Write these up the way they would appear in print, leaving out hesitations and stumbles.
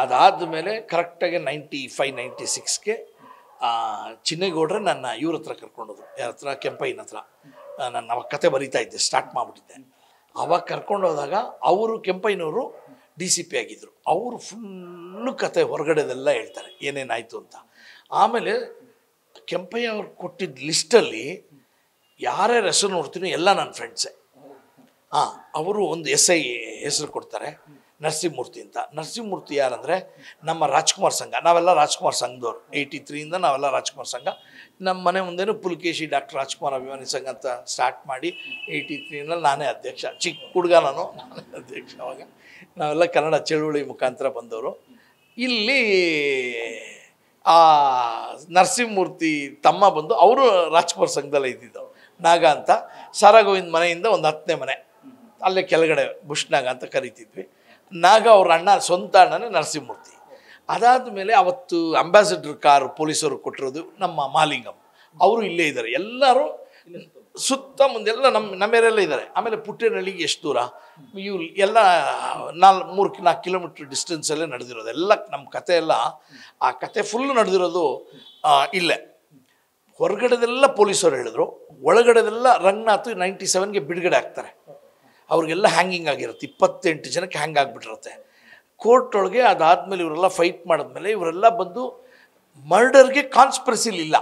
ಅದಾದ ಮೇಲೆ ಕರೆಕ್ಟಾಗಿ 95-96ಗೆ ಚಿನ್ನೇಗೌಡ್ರೆ ನನ್ನ ಇವ್ರ ಹತ್ರ ಕರ್ಕೊಂಡೋದು, ಯಾರ ಹತ್ರ, ಕೆಂಪಯ್ಯನ ಹತ್ರ. ನಾನು ಅವಾಗ ಕತೆ ಬರೀತಾ ಇದ್ದೆ, ಸ್ಟಾರ್ಟ್ ಮಾಡಿಬಿಟ್ಟಿದ್ದೆ. ಅವಾಗ ಕರ್ಕೊಂಡೋದಾಗ ಅವರು ಕೆಂಪಯ್ಯನವರು DCP ಆಗಿದ್ದರು. ಅವರು ಫುಲ್ಲು ಕತೆ ಹೊರಗಡೆದೆಲ್ಲ ಹೇಳ್ತಾರೆ ಏನೇನಾಯಿತು ಅಂತ. ಆಮೇಲೆ ಕೆಂಪಯ್ಯ ಅವ್ರು ಕೊಟ್ಟಿದ್ದ ಲಿಸ್ಟಲ್ಲಿ ಯಾರ್ಯಾರ ಹೆಸರು ನೋಡ್ತೀನಿ ಎಲ್ಲ ನನ್ನ ಫ್ರೆಂಡ್ಸೇ. ಅವರು ಒಂದು SI ಹೆಸರು ಕೊಡ್ತಾರೆ, ನರಸಿಂಹಮೂರ್ತಿ ಅಂತ. ನರಸಿಂಹಮೂರ್ತಿ ಯಾರಂದರೆ ನಮ್ಮ ರಾಜ್ಕುಮಾರ್ ಸಂಘ, ನಾವೆಲ್ಲ ರಾಜ್ಕುಮಾರ್ ಸಂಘದವ್ರು. 83ಇಂದ ನಾವೆಲ್ಲ ರಾಜ್ಕುಮಾರ್ ಸಂಘ. ನಮ್ಮ ಮನೆ ಮುಂದೆನೂ ಪುಲಕೇಶಿ ಡಾಕ್ಟರ್ ರಾಜ್ಕುಮಾರ್ ಅಭಿಮಾನಿ ಸಂಘ ಅಂತ ಸ್ಟಾರ್ಟ್ ಮಾಡಿ 83ನಲ್ಲಿ ನಾನೇ ಅಧ್ಯಕ್ಷ. ಚಿಕ್ಕ ಹುಡುಗ ನಾನೇ ಅಧ್ಯಕ್ಷ. ಅವಾಗ ನಾವೆಲ್ಲ ಕನ್ನಡ ಚಳುವಳಿ ಮುಖಾಂತರ ಬಂದವರು. ಇಲ್ಲಿ ನರಸಿಂಹಮೂರ್ತಿ ತಮ್ಮ ಬಂದು ಅವರು ರಾಜ್ಕುಮಾರ್ ಸಂಘದಲ್ಲೇ ಇದ್ದಿದ್ದು, ನಾಗ ಅಂತ. ಸಾರಾ ಗೋವಿಂದ್ ಮನೆಯಿಂದ ಒಂದು 10ನೇ ಮನೆ ಅಲ್ಲೇ ಕೆಳಗಡೆ ಬುಷ್ನಾಗ ಅಂತ ಕರಿತಿದ್ವಿ. ನಾಗ ಅವ್ರ ಅಣ್ಣ, ಸ್ವಂತ ಅಣ್ಣನೇ ನರಸಿಂಹಮೂರ್ತಿ. ಅದಾದಮೇಲೆ ಅವತ್ತು ಅಂಬಾಸಿಡರ್ ಕಾರ್ ಪೊಲೀಸರು ಕೊಟ್ಟಿರೋದು ನಮ್ಮ ಮಾಲಿಂಗಂ, ಅವರು ಇಲ್ಲೇ ಇದ್ದಾರೆ. ಎಲ್ಲರೂ ಸುತ್ತ ಮುಂದೆಲ್ಲ ನಮ್ಮ ಏರಿಯಲ್ಲೇ ಇದ್ದಾರೆ. ಆಮೇಲೆ ಪುಟ್ಟೇನಹಳ್ಳಿಗೆ ಎಷ್ಟು ದೂರ, ಇವ್ರು ಎಲ್ಲ 3-4 ಕಿಲೋಮೀಟ್ರ್ ಡಿಸ್ಟೆನ್ಸಲ್ಲೇ ನಡೆದಿರೋದು ಎಲ್ಲ ನಮ್ಮ ಕತೆ. ಎಲ್ಲ ಆ ಕತೆ ಫುಲ್ಲು ನಡೆದಿರೋದು ಇಲ್ಲೇ. ಹೊರಗಡೆದೆಲ್ಲ ಪೊಲೀಸರು ಹೇಳಿದ್ರು, ಒಳಗಡೆದೆಲ್ಲ ರಂಗನಾಥ್ 97ಗೆ ಬಿಡುಗಡೆ ಆಗ್ತಾರೆ. ಅವ್ರಿಗೆಲ್ಲ ಹ್ಯಾಂಗಿಂಗ್ ಆಗಿರುತ್ತೆ, 28 ಜನಕ್ಕೆ ಹ್ಯಾಂಗ್ ಆಗಿಬಿಟ್ಟಿರುತ್ತೆ ಕೋರ್ಟ್ ಒಳಗೆ. ಅದಾದಮೇಲೆ ಇವರೆಲ್ಲ ಫೈಟ್ ಮಾಡಿದ್ಮೇಲೆ ಇವರೆಲ್ಲ ಬಂದು ಮರ್ಡರ್ಗೆ ಕಾನ್ಸ್ಪಿರಸಿಲಿ ಇಲ್ಲ,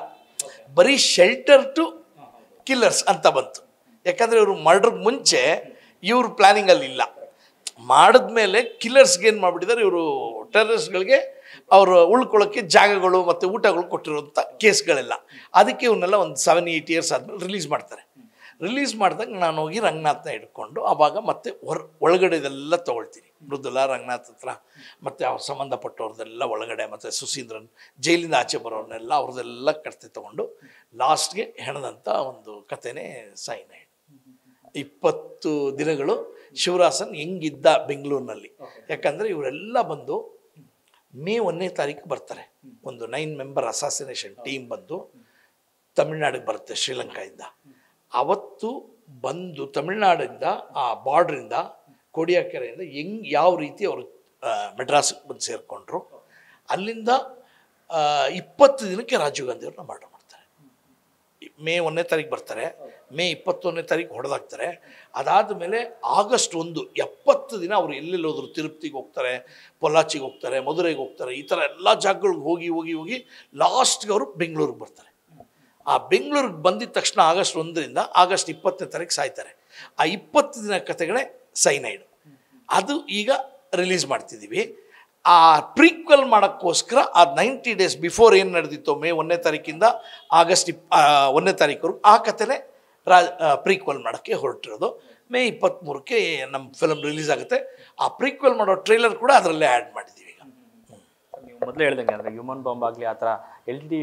ಬರೀ ಶೆಲ್ಟರ್ ಟು ಕಿಲ್ಲರ್ಸ್ ಅಂತ ಬಂತು. ಯಾಕಂದರೆ ಇವರು ಮರ್ಡರ್ಗೆ ಮುಂಚೆ ಇವರು ಪ್ಲ್ಯಾನಿಂಗಲ್ಲಿ ಇಲ್ಲ. ಮಾಡಿದ್ಮೇಲೆ ಕಿಲ್ಲರ್ಸ್ಗೆ ಏನು ಮಾಡಿಬಿಟ್ಟಿದ್ದಾರೆ, ಇವರು ಟೆರರಿಸ್ಟ್ಗಳಿಗೆ ಅವರು ಉಳ್ಕೊಳ್ಳೋಕ್ಕೆ ಜಾಗಗಳು ಮತ್ತು ಊಟಗಳು ಕೊಟ್ಟಿರೋಂಥ ಕೇಸ್ಗಳೆಲ್ಲ. ಅದಕ್ಕೆ ಇವನ್ನೆಲ್ಲ ಒಂದು 7-8 ಇಯರ್ಸ್ ಆದಮೇಲೆ ರಿಲೀಸ್ ಮಾಡ್ತಾರೆ. ರಿಲೀಸ್ ಮಾಡಿದಾಗ ನಾನು ಹೋಗಿ ರಂಗನಾಥ್ನ ಹಿಡ್ಕೊಂಡು ಆವಾಗ ಮತ್ತೆ ಒಳಗಡೆದೆಲ್ಲ ತೊಗೊಳ್ತೀನಿ. ಮೃದುಲಾ, ರಂಗನಾಥ್ ಹತ್ರ ಮತ್ತು ಅವ್ರ ಸಂಬಂಧಪಟ್ಟವ್ರದ್ದೆಲ್ಲ ಒಳಗಡೆ, ಮತ್ತು ಸುಸೀಂದ್ರನ್ ಜೈಲಿಂದ ಆಚೆ ಬರೋರ್ನೆಲ್ಲ ಅವ್ರದ್ದೆಲ್ಲ ಕತೆ ತೊಗೊಂಡು ಲಾಸ್ಟ್ಗೆ ಹೆಣದಂಥ ಒಂದು ಕತೆನೇ ಸೈನೈಡ್. 20 ದಿನಗಳು ಶಿವರಾಸನ್ ಹೆಂಗಿದ್ದ ಬೆಂಗಳೂರಿನಲ್ಲಿ. ಯಾಕಂದರೆ ಇವರೆಲ್ಲ ಬಂದು ಮೇ 1ನೇ ತಾರೀಕು ಬರ್ತಾರೆ. ಒಂದು 9 ಮೆಂಬರ್ ಅಸಾಸಿನೇಷನ್ ಟೀಮ್ ಬಂದು ತಮಿಳ್ನಾಡಿಗೆ ಬರುತ್ತೆ ಶ್ರೀಲಂಕಾದಿಂದ. ಅವತ್ತು ಬಂದು ತಮಿಳ್ನಾಡಿಂದ ಆ ಬಾರ್ಡ್ರಿಂದ ಕೋಡಿಯಾಕೆರೆಯಿಂದ ಯಾವ ರೀತಿ ಅವರು ಮೆಡ್ರಾಸ್ಗೆ ಬಂದು ಸೇರಿಕೊಂಡ್ರು. ಅಲ್ಲಿಂದ 20 ದಿನಕ್ಕೆ ರಾಜೀವ್ ಗಾಂಧಿ ಅವ್ರನ್ನ ಮರ್ಡರ್ ಮಾಡ್ತಾರೆ. ಮೇ 1ನೇ ತಾರೀಕು ಬರ್ತಾರೆ, ಮೇ 21ನೇ ತಾರೀಕು ಹೊಡೆದಾಕ್ತಾರೆ. ಅದಾದಮೇಲೆ ಆಗಸ್ಟ್ 1, 70 ದಿನ ಅವರು ಎಲ್ಲೆಲ್ಲಿ ಹೋದ್ರು, ತಿರುಪತಿಗೆ ಹೋಗ್ತಾರೆ, ಪೊಲ್ಲಾಚಿಗೆ ಹೋಗ್ತಾರೆ, ಮಧುರೈಗೆ ಹೋಗ್ತಾರೆ, ಈ ಥರ ಎಲ್ಲ ಜಾಗಗಳಿಗೆ ಹೋಗಿ ಹೋಗಿ ಹೋಗಿ ಲಾಸ್ಟ್ಗೆ ಅವರು ಬೆಂಗಳೂರಿಗೆ ಬರ್ತಾರೆ. ಆ ಬೆಂಗಳೂರಿಗೆ ಬಂದಿದ್ದ ತಕ್ಷಣ ಆಗಸ್ಟ್ 1ರಿಂದ ಆಗಸ್ಟ್ 20ನೇ ತಾರೀಕು ಸಾಯ್ತಾರೆ. ಆ 20 ದಿನ ಕತೆಗಳೇ ಸೈನೈಡ್. ಅದು ಈಗ ರಿಲೀಸ್ ಮಾಡ್ತಿದ್ದೀವಿ. ಆ ಪ್ರೀಕ್ವೆಲ್ ಮಾಡೋಕ್ಕೋಸ್ಕರ ಆ 90 ಡೇಸ್ ಬಿಫೋರ್ ಏನು ನಡೆದಿತ್ತು, ಮೇ 1ನೇ ತಾರೀಕಿಂದ ಆಗಸ್ಟ್ 1ನೇ ತಾರೀಕುವರೆಗೂ ಆ ಕತೆನೇ ಪ್ರೀಕ್ವೆಲ್ ಮಾಡೋಕ್ಕೆ ಹೊರಟಿರೋದು. ಮೇ 23ಕ್ಕೆ ನಮ್ಮ ಫಿಲಮ್ ರಿಲೀಸ್ ಆಗುತ್ತೆ. ಆ ಪ್ರೀಕ್ವೆಲ್ ಮಾಡೋ ಟ್ರೈಲರ್ ಕೂಡ ಅದರಲ್ಲೇ ಆ್ಯಡ್ ಮಾಡಿದ್ದೀವಿ. ಈಗ ನೀವು ಮೊದಲೇ ಹೇಳ್ದಂಗೆ ಅಂದರೆ ಹ್ಯೂಮನ್ ಬಾಂಬ್ ಆಗಲಿ, ಆ ಥರ LTV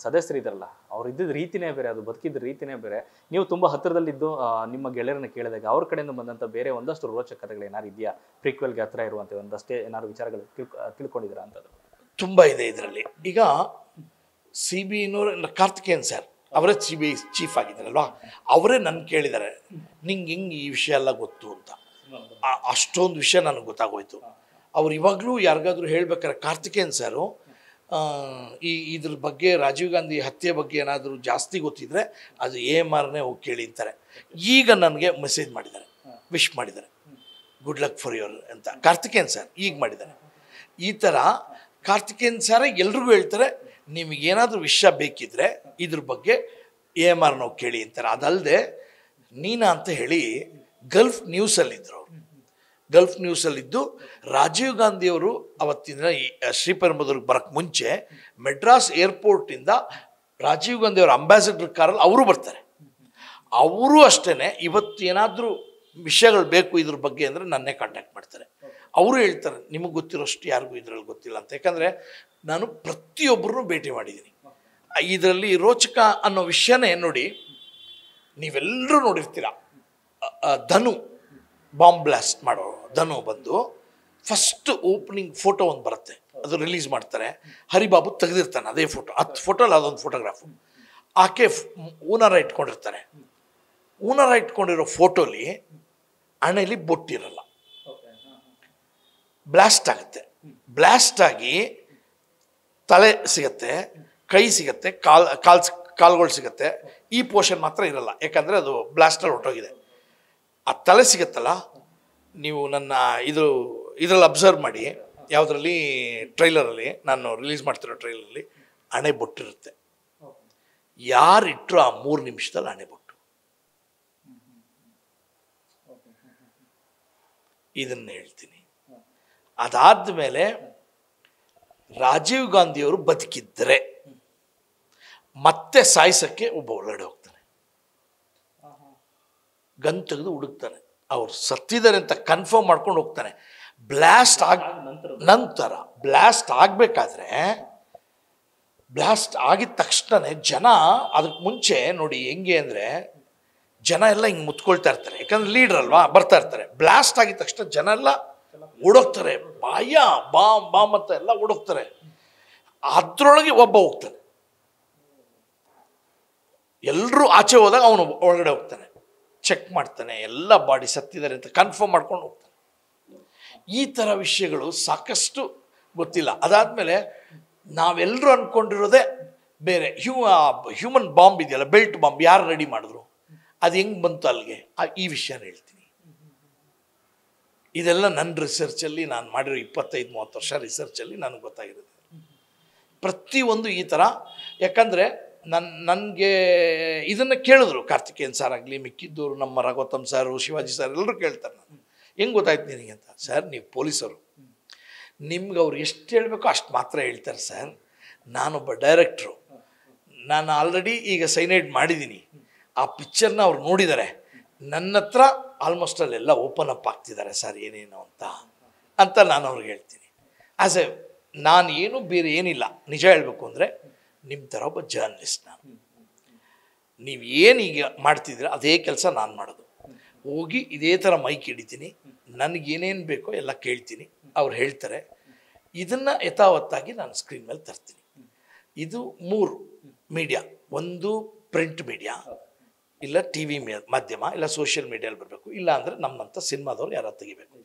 ಸದಸ್ಯರು ಇದ್ದಾರಲ್ಲ, ಅವ್ರು ಇದ್ದಿದ್ದ ರೀತಿನೇ ಬೇರೆ, ಅದು ಬದುಕಿದ್ದ ರೀತಿನೇ ಬೇರೆ. ನೀವು ತುಂಬ ಹತ್ತಿರದಲ್ಲಿದ್ದು ನಿಮ್ಮ ಗೆಳೆಯರನ್ನ ಕೇಳಿದಾಗ ಅವ್ರ ಕಡೆಯಿಂದ ಬಂದಂಥ ಬೇರೆ ಒಂದಷ್ಟು ರೋಚಕತೆಗಳು ಏನಾರು ಇದೆಯಾ? ಪ್ರೀಕ್ವೆಲ್ಗೆ ಹತ್ರ ಇರುವಂಥ ಒಂದಷ್ಟೇ ಏನಾದ್ರು ವಿಚಾರಗಳು ತಿಳ್ಕೊಂಡಿದ್ದೀರಾ ಅಂತದ್ದು? ತುಂಬ ಇದೆ ಇದರಲ್ಲಿ. ಈಗ CBI ಕಾರ್ತಿಕೇಯನ್ ಸರ್ ಅವರೇ CBI ಚೀಫ್ ಆಗಿದ್ದಾರಲ್ವಾ, ಅವರೇ ನನ್ನ ಕೇಳಿದ್ದಾರೆ, ನಿಂಗೆ ಹೆಂಗೆ ಈ ವಿಷಯ ಎಲ್ಲ ಗೊತ್ತು ಅಂತ. ಅಷ್ಟೊಂದು ವಿಷಯ ನನಗೆ ಗೊತ್ತಾಗೋಯ್ತು. ಅವ್ರು ಇವಾಗಲೂ ಯಾರಿಗಾದ್ರೂ ಹೇಳ್ಬೇಕಾದ್ರೆ ಕಾರ್ತಿಕೇಯನ್ ಸರು ಇದ್ರ ಬಗ್ಗೆ, ರಾಜೀವ್ ಗಾಂಧಿ ಹತ್ಯೆ ಬಗ್ಗೆ ಏನಾದರೂ ಜಾಸ್ತಿ ಗೊತ್ತಿದ್ರೆ ಅದು AMRನೇ ಹೋಗಿ ಕೇಳಿ ಅಂತಾರೆ. ಈಗ ನನಗೆ ಮೆಸೇಜ್ ಮಾಡಿದ್ದಾರೆ, ವಿಶ್ ಮಾಡಿದ್ದಾರೆ, ಗುಡ್ ಲಕ್ ಫಾರ್ ಯುವರ್ ಅಂತ ಕಾರ್ತಿಕೇಯನ್ ಸರ್ ಈಗ ಮಾಡಿದ್ದಾರೆ. ಈ ಥರ ಕಾರ್ತಿಕೇಯನ್ ಸರ್ ಎಲ್ರಿಗೂ ಹೇಳ್ತಾರೆ, ನಿಮಗೇನಾದರೂ ವಿಷಯ ಬೇಕಿದ್ರೆ ಇದ್ರ ಬಗ್ಗೆ AMRನ ಹೋಗಿ ಕೇಳಿ ಅಂತಾರೆ. ಅದಲ್ಲದೆ ನೀನಾ ಅಂತ ಹೇಳಿ ಗಲ್ಫ್ ನ್ಯೂಸಲ್ಲಿದ್ದರು. ಅವರು ಗಲ್ಫ್ ನ್ಯೂಸಲ್ಲಿದ್ದು ರಾಜೀವ್ ಗಾಂಧಿಯವರು ಅವತ್ತಿನ ದಿನ ಶ್ರೀಪೆರುಂಬದೂರಿಗೆ ಬರೋಕ್ಕೆ ಮುಂಚೆ ಮೆಡ್ರಾಸ್ ಏರ್ಪೋರ್ಟಿಂದ ರಾಜೀವ್ ಗಾಂಧಿಯವರ ಅಂಬಾಸಿಡರ್ ಕಾರಲ್ಲಿ ಅವರು ಬರ್ತಾರೆ. ಅವರು ಅಷ್ಟೇ ಇವತ್ತು ಏನಾದರೂ ವಿಷಯಗಳು ಬೇಕು ಇದ್ರ ಬಗ್ಗೆ ಅಂದರೆ ನನ್ನೇ ಕಾಂಟ್ಯಾಕ್ಟ್ ಮಾಡ್ತಾರೆ. ಅವರು ಹೇಳ್ತಾರೆ, ನಿಮಗೆ ಗೊತ್ತಿರೋಷ್ಟು ಯಾರಿಗೂ ಇದರಲ್ಲಿ ಗೊತ್ತಿಲ್ಲ ಅಂತ. ಯಾಕಂದರೆ ನಾನು ಪ್ರತಿಯೊಬ್ಬರನ್ನೂ ಭೇಟಿ ಮಾಡಿದ್ದೀನಿ. ಇದರಲ್ಲಿ ರೋಚಕ ಅನ್ನೋ ವಿಷಯನೇ ನೋಡಿ, ನೀವೆಲ್ಲರೂ ನೋಡಿರ್ತೀರ, ಧನು ಬಾಂಬ್ ಬ್ಲಾಸ್ಟ್ ಮಾಡೋ ಧನು ಬಂದು ಫಸ್ಟ್ ಓಪನಿಂಗ್ ಫೋಟೋ ಒಂದು ಬರುತ್ತೆ, ಅದು ರಿಲೀಸ್ ಮಾಡ್ತಾರೆ. ಹರಿಬಾಬು ತೆಗೆದಿರ್ತಾನೆ ಅದೇ ಫೋಟೋ, 10 ಫೋಟೋಲ್ಲಿ ಅದೊಂದು ಫೋಟೋಗ್ರಾಫು. ಆಕೆ ಊನಾರ ಇಟ್ಕೊಂಡಿರ್ತಾರೆ. ಊನಾರ ಇಟ್ಕೊಂಡಿರೋ ಫೋಟೋಲಿ ಹಣೆಯಲ್ಲಿ ಬೊಟ್ಟಿರಲ್ಲ. ಬ್ಲಾಸ್ಟ್ ಆಗುತ್ತೆ. ಬ್ಲಾಸ್ಟ್ ಆಗಿ ತಲೆ ಸಿಗತ್ತೆ, ಕೈ ಸಿಗತ್ತೆ, ಕಾಲ್ಗಳು ಸಿಗತ್ತೆ. ಈ ಪೋರ್ಷನ್ ಮಾತ್ರ ಇರಲ್ಲ, ಯಾಕಂದರೆ ಅದು ಬ್ಲಾಸ್ಟಲ್ಲಿ ಹೊರಟೋಗಿದೆ. ಆ ತಲೆ ಸಿಗತ್ತಲ್ಲ, ನೀವು ನನ್ನ ಇದರಲ್ಲಿ ಅಬ್ಸರ್ವ್ ಮಾಡಿ, ಯಾವುದರಲ್ಲಿ ಟ್ರೈಲರಲ್ಲಿ ನಾನು ರಿಲೀಸ್ ಮಾಡ್ತಿರೋ ಟ್ರೈಲರಲ್ಲಿ ಹಣೆ ಬೊಟ್ಟಿರುತ್ತೆ. ಯಾರಿಟ್ಟರು ಆ 3 ನಿಮಿಷದಲ್ಲಿ ಹಣೆ ಬೊಟ್ಟು. ಇದನ್ನ ಹೇಳ್ತೀನಿ. ಅದಾದ ಮೇಲೆ ರಾಜೀವ್ ಗಾಂಧಿಯವರು ಬದುಕಿದ್ರೆ ಮತ್ತೆ ಸಾಯಿಸಕ್ಕೆ ಒಬ್ಬ ಒಳಗಡೆ ಹೋಗ್ತಾನೆ, ಗನ್ ತೆಗೆದು ಹುಡುಕ್ತಾನೆ. ಅವ್ರು ಸತ್ತಿದ್ದಾರೆ ಅಂತ ಕನ್ಫರ್ಮ್ ಮಾಡ್ಕೊಂಡು ಹೋಗ್ತಾನೆ. ಬ್ಲಾಸ್ಟ್ ನಂತರ ಬ್ಲಾಸ್ಟ್ ಆಗಬೇಕಾದ್ರೆ, ಬ್ಲಾಸ್ಟ್ ಆಗಿದ ತಕ್ಷಣನೇ ಜನ, ಅದಕ್ಕೆ ಮುಂಚೆ ನೋಡಿ ಹೆಂಗೆ ಅಂದರೆ, ಜನ ಎಲ್ಲ ಹಿಂಗೆ ಮುತ್ಕೊಳ್ತಾ ಇರ್ತಾರೆ, ಯಾಕಂದ್ರೆ ಲೀಡರ್ ಅಲ್ವಾ, ಬರ್ತಾ ಇರ್ತಾರೆ. ಬ್ಲಾಸ್ಟ್ ಆಗಿದ ತಕ್ಷಣ ಜನ ಎಲ್ಲ ಓಡೋಗ್ತಾರೆ, ಬಾಂಬ್ ಅಂತ ಎಲ್ಲ ಓಡೋಗ್ತಾರೆ. ಅದ್ರೊಳಗೆ ಒಬ್ಬ ಹೋಗ್ತಾನೆ. ಎಲ್ಲರೂ ಆಚೆ ಹೋದಾಗ ಅವನು ಒಳಗಡೆ ಹೋಗ್ತಾನೆ, ಚೆಕ್ ಮಾಡ್ತಾನೆ, ಎಲ್ಲ ಬಾಡಿ ಸತ್ತಿದ್ದಾರೆ ಅಂತ ಕನ್ಫರ್ಮ್ ಮಾಡ್ಕೊಂಡು ಹೋಗ್ತಾನೆ. ಈ ಥರ ವಿಷಯಗಳು ಸಾಕಷ್ಟು ಗೊತ್ತಿಲ್ಲ. ಅದಾದಮೇಲೆ ನಾವೆಲ್ಲರೂ ಅಂದ್ಕೊಂಡಿರೋದೇ ಬೇರೆ. ಹ್ಯೂಮನ್ ಬಾಂಬ್ ಇದೆಯಲ್ಲ, ಬೆಲ್ಟ್ ಬಾಂಬ್ ಯಾರು ರೆಡಿ ಮಾಡಿದ್ರು, ಅದು ಹೆಂಗೆ ಬಂತು ಅಲ್ಲಿಗೆ, ಈ ವಿಷಯನ ಹೇಳ್ತೀನಿ. ಇದೆಲ್ಲ ನನ್ನ ರಿಸರ್ಚಲ್ಲಿ ನಾನು ಮಾಡಿರೋ 25-30 ವರ್ಷ ರಿಸರ್ಚಲ್ಲಿ ನನಗೆ ಗೊತ್ತಾಗಿರುತ್ತೆ ಪ್ರತಿಯೊಂದು ಈ ಥರ. ಯಾಕಂದರೆ ನನಗೆ ಇದನ್ನು ಕೇಳಿದ್ರು ಕಾರ್ತಿಕೇಯನ್ ಸರ್ ಆಗಲಿ, ಮಿಕ್ಕಿದ್ದವರು ನಮ್ಮ ರಾಘೋತ್ತಮ್ ಸರ್, ಶಿವಾಜಿ ಸರ್ ಎಲ್ಲರೂ ಕೇಳ್ತಾರೆ, ನಾನು ಹೆಂಗೆ ಗೊತ್ತಾಯ್ತು ನಿನಗೆ ಅಂತ. ಸರ್, ನೀವು ಪೊಲೀಸರು, ನಿಮ್ಗೆ ಅವ್ರು ಎಷ್ಟು ಹೇಳಬೇಕೋ ಅಷ್ಟು ಮಾತ್ರ ಹೇಳ್ತಾರೆ ಸರ್. ನಾನೊಬ್ಬ ಡೈರೆಕ್ಟ್ರು, ನಾನು ಆಲ್ರೆಡಿ ಈಗ ಸೈನೈಡ್ ಮಾಡಿದ್ದೀನಿ. ಆ ಪಿಕ್ಚರ್ನ ಅವ್ರು ನೋಡಿದ್ದಾರೆ, ನನ್ನ ಹತ್ರ ಆಲ್ಮೋಸ್ಟ್ ಅಲ್ಲೆಲ್ಲ ಓಪನ್ ಅಪ್ ಆಗ್ತಿದ್ದಾರೆ ಸರ್, ಏನೇನು ಅಂತ ನಾನು ಅವ್ರಿಗೆ ಹೇಳ್ತೀನಿ. ನಾನು ಏನು ಬೇರೆ ಏನಿಲ್ಲ, ನಿಜ ಹೇಳಬೇಕು ಅಂದರೆ ನಿಮ್ಮ ಥರ ಒಬ್ಬ ಜರ್ನಲಿಸ್ಟ್ ನಾನು. ನೀವು ಏನೀಗ ಮಾಡ್ತಿದ್ದೀರ ಅದೇ ಕೆಲಸ ನಾನು ಮಾಡೋದು. ಹೋಗಿ ಇದೇ ಥರ ಮೈಕ್ ಹಿಡಿತೀನಿ, ನನಗೇನೇನು ಬೇಕೋ ಎಲ್ಲ ಕೇಳ್ತೀನಿ, ಅವ್ರು ಹೇಳ್ತಾರೆ. ಇದನ್ನು ಯಥಾವತ್ತಾಗಿ ನಾನು ಸ್ಕ್ರೀನ್ ಮೇಲೆ ತರ್ತೀನಿ. ಇದು 3 ಮೀಡಿಯಾ, ಒಂದು ಪ್ರಿಂಟ್ ಮೀಡಿಯಾ, ಇಲ್ಲ TV ಮಾಧ್ಯಮ, ಇಲ್ಲ ಸೋಷಿಯಲ್ ಮೀಡಿಯಲ್ಲಿ ಬರಬೇಕು, ಇಲ್ಲ ಅಂದರೆ ನಮ್ಮಂಥ ಸಿನಿಮಾದವ್ರು ಯಾರು ತೆಗಿಬೇಕು.